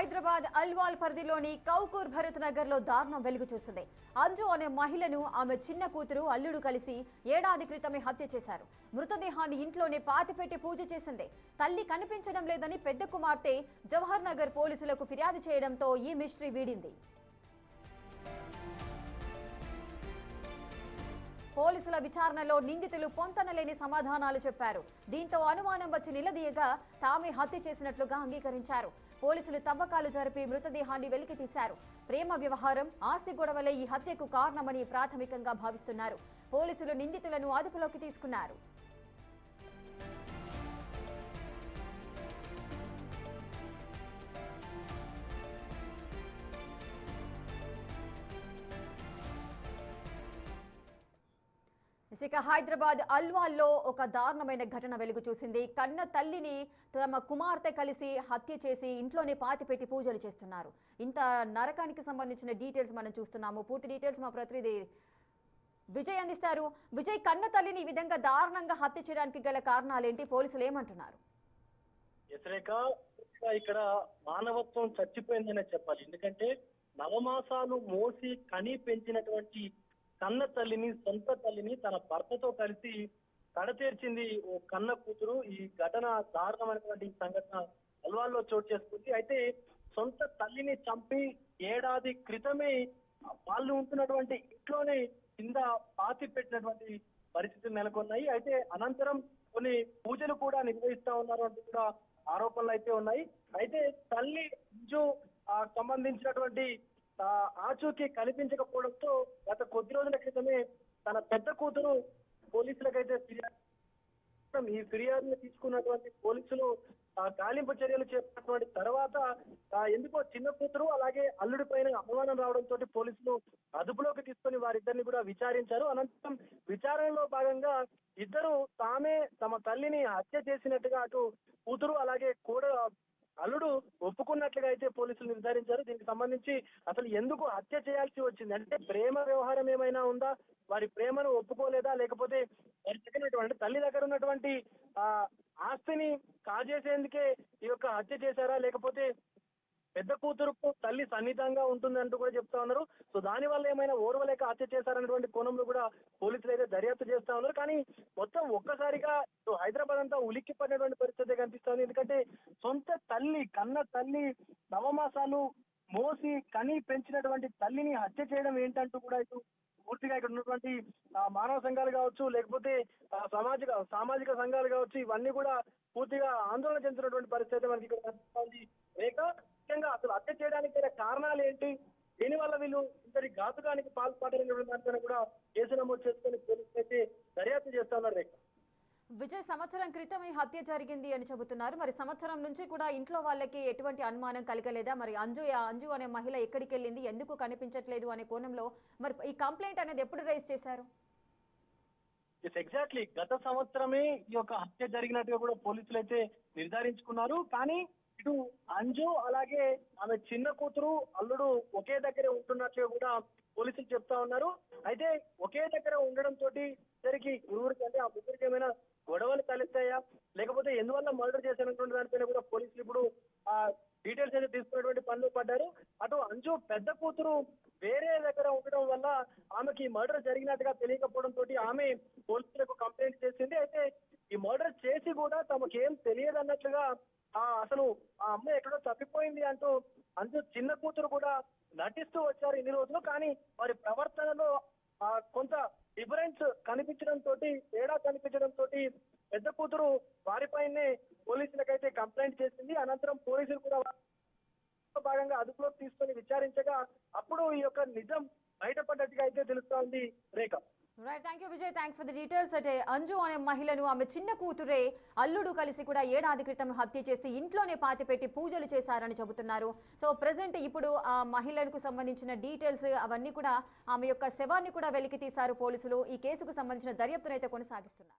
హైదరాబాద్ అల్వాల్ పరిధిలోని కౌకూర్ భరత్ నగర్ లో దారుణం వెలుగు చూసింది. అంజు అనే మహిళను ఆమె చిన్న కూతురు అల్లుడు కలిసి ఏడాది క్రితమే హత్య చేశారు. మృతదేహాన్ని ఇంట్లోనే పాతిపెట్టి పూజ చేసింది. తల్లి కనిపించడం లేదని పెద్ద కుమార్తె జవహర్ నగర్ పోలీసులకు ఫిర్యాదు చేయడంతో ఈ మిస్టరీ వీడింది. పోలీసుల విచారణలో నిందితులు పొంతనలేని సమాధానాలు చెప్పారు. దీంతో అనుమానం వచ్చి నిలదీయగా తామే హత్య చేసినట్లుగా అంగీకరించారు. పోలీసులు తవ్వకాలు జరిపి మృతదేహాన్ని వెలికి తీశారు. ప్రేమ వ్యవహారం, ఆస్తి గొడవలే ఈ హత్యకు కారణమని ప్రాథమికంగా భావిస్తున్నారు. పోలీసులు నిందితులను అదుపులోకి తీసుకున్నారు. ఇక హైదరాబాద్ అల్వాల్లో ఒక దారుణమైన ఘటన వెలుగు చూసింది. కన్న తల్లిని తమ కుమార్తె కలిసి హత్య చేసి ఇంట్లోనే పాతిపెట్టి పూజలు చేస్తున్నారు. ఇంత నరకానికి సంబంధించిన డీటెయిల్స్ మనం చూస్తున్నాము. పూర్తి డీటెయిల్స్ మా ప్రతినిధి విజయ్ అందిస్తారు. విజయ్, కన్న తల్లిని ఈ విధంగా దారుణంగా హత్య చేయడానికి గల కారణాలేంటి? పోలీసులు ఏమంటున్నారు? ఇక్కడ మానవత్వం చచ్చిపోయిందనే చెప్పాలి. ఎందుకంటే నవమాసాలు మోసి కని పెంచినటువంటి కన్న తల్లిని, సొంత తల్లిని తన భర్తతో కలిసి కడతీర్చింది ఓ కన్న కూతురు. ఈ ఘటన దారుణమైనటువంటి సంఘటన అల్వాల్లో చోటు చేసుకుంది. అయితే సొంత తల్లిని చంపి ఏడాది క్రితమే వాళ్ళు ఉంటున్నటువంటి ఇంట్లోనే కింద పాతి పెట్టినటువంటి పరిస్థితులు నెలకొన్నాయి. అయితే అనంతరం కొన్ని పూజలు కూడా నిర్వహిస్తా ఉన్నారు అంటూ కూడా ఆరోపణలు అయితే ఉన్నాయి. అయితే తల్లి అంజు సంబంధించినటువంటి ఆచూకీ కనిపించకపోవడంతో గత కొద్ది రోజుల క్రితమే తన పెద్ద కూతురు పోలీసులకైతే ఈ ఫిర్యాదును తీసుకున్నటువంటి పోలీసులు గాలింపు చర్యలు చేపట్టినటువంటి తర్వాత ఎందుకో చిన్న కూతురు అలాగే అల్లుడి పైన అనుమానం రావడంతో పోలీసులు అదుపులోకి తీసుకుని వారిద్దరిని కూడా విచారించారు. అనంతరం విచారణలో భాగంగా ఇద్దరు తామే తమ తల్లిని హత్య చేసినట్టుగా అటు కూతురు అలాగే అల్లుడు ఒప్పుకున్నట్లుగా అయితే పోలీసులు నిర్ధారించారు. దీనికి సంబంధించి అసలు ఎందుకు హత్య చేయాల్సి వచ్చింది, అంటే ప్రేమ వ్యవహారం ఏమైనా ఉందా, వారి ప్రేమను ఒప్పుకోలేదా, లేకపోతే వారి చెప్పినటువంటి తల్లి దగ్గర ఉన్నటువంటి ఆస్తిని కాజేసేందుకే ఈ యొక్క హత్య చేశారా, లేకపోతే పెద్ద కూతురుకు తల్లి సన్నిహితంగా ఉంటుందంటూ కూడా చెప్తా ఉన్నారు. సో దాని వల్ల ఏమైనా ఓర్వలేక హత్య చేశారన్నటువంటి కోణంలో కూడా పోలీసులు అయితే దర్యాప్తు చేస్తా ఉన్నారు. కానీ మొత్తం ఒక్కసారిగా హైదరాబాద్ అంతా ఉలిక్కి పడినటువంటి పరిస్థితి కనిపిస్తుంది. ఎందుకంటే సొంత తల్లి, కన్న తల్లి నవమాసాలు మోసి కని పెంచినటువంటి తల్లిని హత్య చేయడం ఏంటంటూ కూడా ఇటు పూర్తిగా ఇక్కడ ఉన్నటువంటి మానవ సంఘాలు కావచ్చు, లేకపోతే సామాజిక సంఘాలు కావచ్చు, ఇవన్నీ కూడా పూర్తిగా ఆందోళన చెందుతున్నటువంటి పరిస్థితి మనకి ఇక్కడ కనిపిస్తుంది. అసలు హత్య చేయడానికి కారణాలు ఏంటి, దీనివల్ల వీళ్ళు ఇంతటి ఘాతుకానికి పాల్పడనేటువంటి దానిపైన కూడా కేసు నమోదు చేసుకుని పోలీసులు అయితే దర్యాప్తు చేస్తా ఉన్నారు. రేఖ విజయ్, సంవత్సరం క్రితం ఈ హత్య జరిగింది అని చెబుతున్నారు. మరి సంవత్సరం నుంచి కూడా ఇంట్లో వాళ్ళకి ఎటువంటి అనుమానం కలగలేదా? మరి అంజు అనే మహిళ ఎక్కడికి వెళ్ళింది, ఎందుకు కనిపించట్లేదు అనే కోణంలో మరి ఈ కంప్లైంట్ అనేది ఎప్పుడు రైజ్ చేశారు? ఎగ్జాక్ట్లీ గత సంవత్సరమే ఈ యొక్క హత్య జరిగినట్టుగా కూడా పోలీసులు అయితే నిర్ధారించుకున్నారు. కానీ ఇటు అంజు అలాగే ఆమె చిన్న కూతురు అల్లుడు ఒకే దగ్గర ఉంటున్నట్లుగా కూడా పోలీసులు చెప్తా ఉన్నారు. అయితే ఒకే దగ్గర ఉండడం తోటి ఇద్దరికి ఇరువురికి, అంటే ఆ ముగ్గురికి ఏమైనా గొడవలు తలెత్తాయా, లేకపోతే ఎందువల్ల మర్డర్ చేశానటువంటి దానిపైన కూడా పోలీసులు ఇప్పుడు డీటెయిల్స్ అయితే తీసుకున్నటువంటి పనులు పడ్డారు. అటు అంజు పెద్ద కూతురు వేరే దగ్గర ఉండడం వల్ల ఆమెకి మర్డర్ జరిగినట్టుగా తెలియకపోవడం తోటి ఆమె పోలీసులకు కంప్లైంట్ చేసింది. అయితే ఈ మర్డర్ చేసి కూడా తమకేం తెలియదన్నట్లుగా అసలు ఆ అమ్మాయి ఎక్కడో తప్పిపోయింది అంటూ అంజు చిన్న కూతురు కూడా నటిస్తూ వచ్చారు ఇన్ని రోజులు. కానీ వారి ప్రవర్తనలో కొంత డిఫరెన్స్ కనిపించడం తోటి పెద్ద కూతురు వారిపైనే పోలీసులకైతే కంప్లైంట్ చేసింది. అనంతరం పోలీసులు కూడా భాగంగా అదుపులోకి తీసుకొని విచారించగా అప్పుడు ఈ యొక్క నిజం బయటపడ్డట్టుగా అయితే తెలుస్తోంది. Rekha right, thank you Vijay, thanks for the details. అంటే అంజు అనే మహిళను ఆమె చిన్న కూతురే అల్లుడు కలిసి కూడా ఏడాది క్రితం హత్య చేసి ఇంట్లోనే పాతిపెట్టి పూజలు చేశారని చెబుతున్నారు. సో ప్రెసెంట్ ఇప్పుడు ఆ మహిళలకు సంబంధించిన డీటెయిల్స్ అవన్నీ కూడా, ఆమె యొక్క శవాన్ని కూడా వెలికి తీశారు పోలీసులు. ఈ కేసుకు సంబంధించిన దర్యాప్తును అయితే కొనసాగిస్తున్నారు.